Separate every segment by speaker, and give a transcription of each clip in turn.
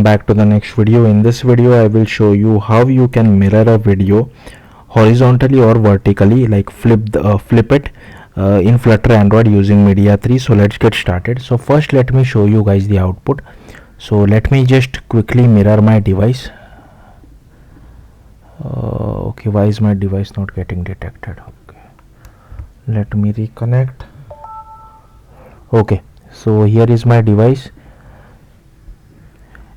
Speaker 1: Back to the next video. In this video I will show you how you can mirror a video horizontally or vertically, like flip it in Flutter Android using Media3. So let's get started. So first let me show you guys the output. So let me just quickly mirror my device. Okay, why is my device not getting detected? Okay, let me reconnect. Okay, so here is my device,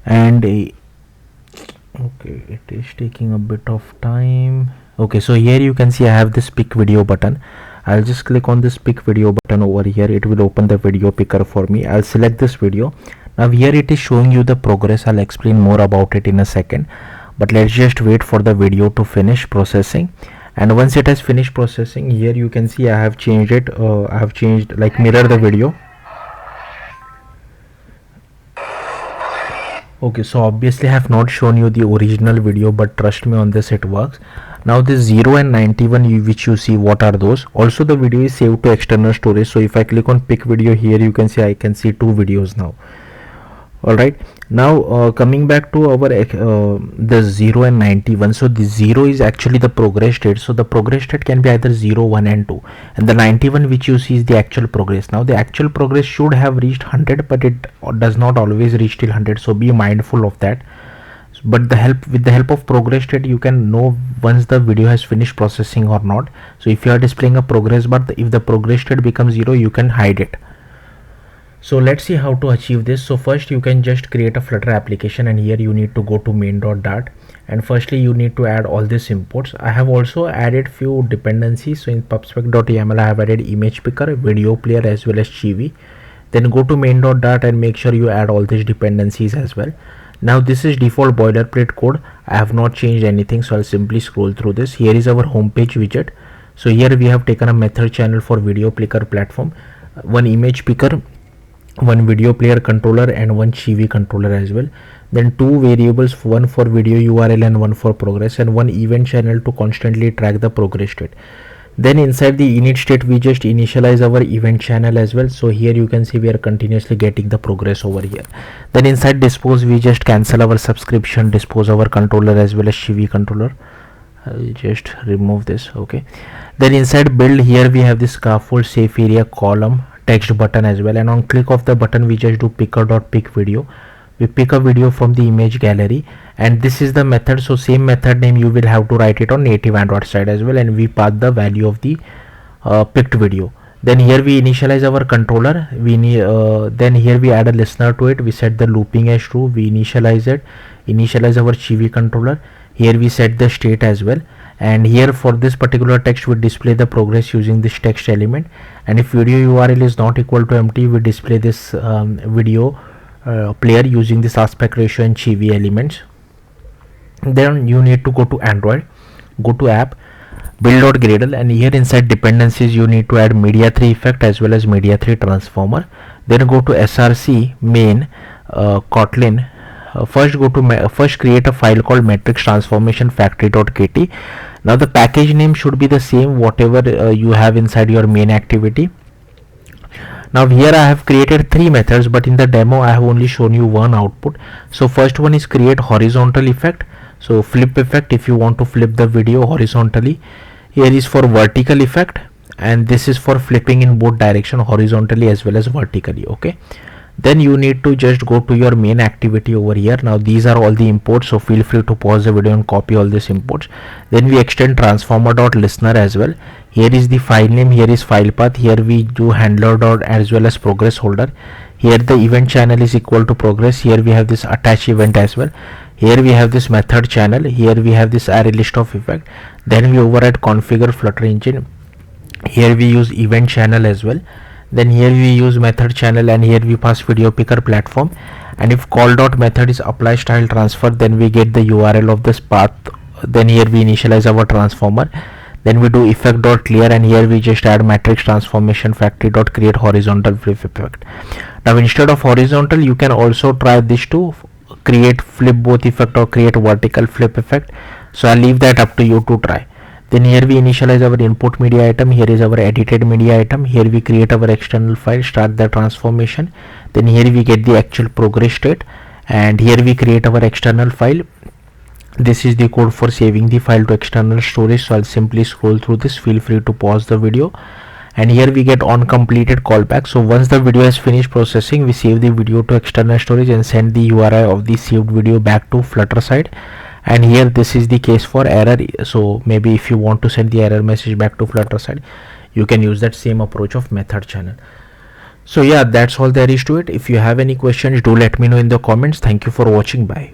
Speaker 1: and okay, it is taking a bit of time. Okay, so here you can see I have this pick video button. I'll just click on this pick video button over here. It will open the video picker for me. I'll select this video. Now here it is showing you the progress. I'll explain more about it in a second, but let's just wait for the video to finish processing. And once it has finished processing, here you can see I have changed it. I have changed, like, mirror the video. Okay, so obviously I have not shown you the original video, but trust me on this, it works. Now this 0 and 91 which you see, what are those? Also the video is saved to external storage. So if I click on pick video here, you can see I can see two videos now. Alright, now coming back to our the 0 and 91. So the 0 is actually the progress state. So the progress state can be either 0, 1 and 2, and the 91 which you see is the actual progress. Now the actual progress should have reached 100, but it does not always reach till 100, so be mindful of that. But with the help of progress state, you can know once the video has finished processing or not. So if you are displaying a progress bar, if the progress state becomes 0, you can hide it. So let's see how to achieve this. So first you can just create a Flutter application, and here you need to go to main.dart, and firstly you need to add all these imports. I have also added few dependencies. So in pubspec.yaml I have added image picker, video player as well as chibi. Then go to main.dart and make sure you add all these dependencies as well. Now this is default boilerplate code. I have not changed anything, so I'll simply scroll through this. Here is our homepage widget. So here we have taken a method channel for video picker platform, one image picker, one video player controller, and one chibi controller as well. Then two variables, one for video URL and one for progress, and one event channel to constantly track the progress state. Then inside the init state we just initialize our event channel as well. So here you can see we are continuously getting the progress over here. Then inside dispose we just cancel our subscription, dispose our controller as well as chibi controller. I'll just remove this. Okay, then inside build, here we have this scaffold, safe area, column, text button as well, and on click of the button we just do picker.pick video. We pick a video from the image gallery, and this is the method. So same method name you will have to write it on native Android side as well, and we pass the value of the picked video. Then here we initialize our controller. Then here we add a listener to it. We set the looping as true. We initialize it, initialize our chibi controller. Here we set the state as well, and here for this particular text we display the progress using this text element. And if video URL is not equal to empty, we display this video player using this aspect ratio and chibi elements. Then you need to go to Android, go to app, build.gradle, and here inside dependencies you need to add Media3 effect as well as Media3 transformer. Then go to src main Kotlin. First create a file called matrix transformation factory.kt. Now the package name should be the same whatever you have inside your main activity. Now here I have created three methods, but in the demo I have only shown you one output. So first one is create horizontal effect. So flip effect, if you want to flip the video horizontally. Here is for vertical effect, and this is for flipping in both direction, horizontally as well as vertically. Okay, then you need to just go to your main activity over here. Now these are all the imports, so feel free to pause the video and copy all these imports. Then we extend transformer.listener as well. Here is the file name, here is file path, here we do handler dot as well as progress holder. Here the event channel is equal to progress. Here we have this attach event as well. Here we have this method channel. Here we have this array list of effect. Then we override configure Flutter engine. Here we use event channel as well. Then here we use method channel, and here we pass video picker platform. And if call dot method is apply style transfer, then we get the URL of this path. Then here we initialize our transformer. Then we do effect dot clear, and here we just add matrix transformation factory dot create horizontal flip effect. Now instead of horizontal, you can also try this to create flip both effect or create vertical flip effect. So I'll leave that up to you to try. Then here we initialize our input media item. Here is our edited media item. Here we create our external file, start the transformation. Then here we get the actual progress state, and here we create our external file. This is the code for saving the file to external storage. So I'll simply scroll through this. Feel free to pause the video. And here we get on completed callback. So once the video has finished processing, we save the video to external storage and send the URI of the saved video back to Flutter side. And here this is the case for error. So maybe if you want to send the error message back to Flutter side, you can use that same approach of method channel. So yeah, that's all there is to it. If you have any questions, do let me know in the comments. Thank you for watching. Bye.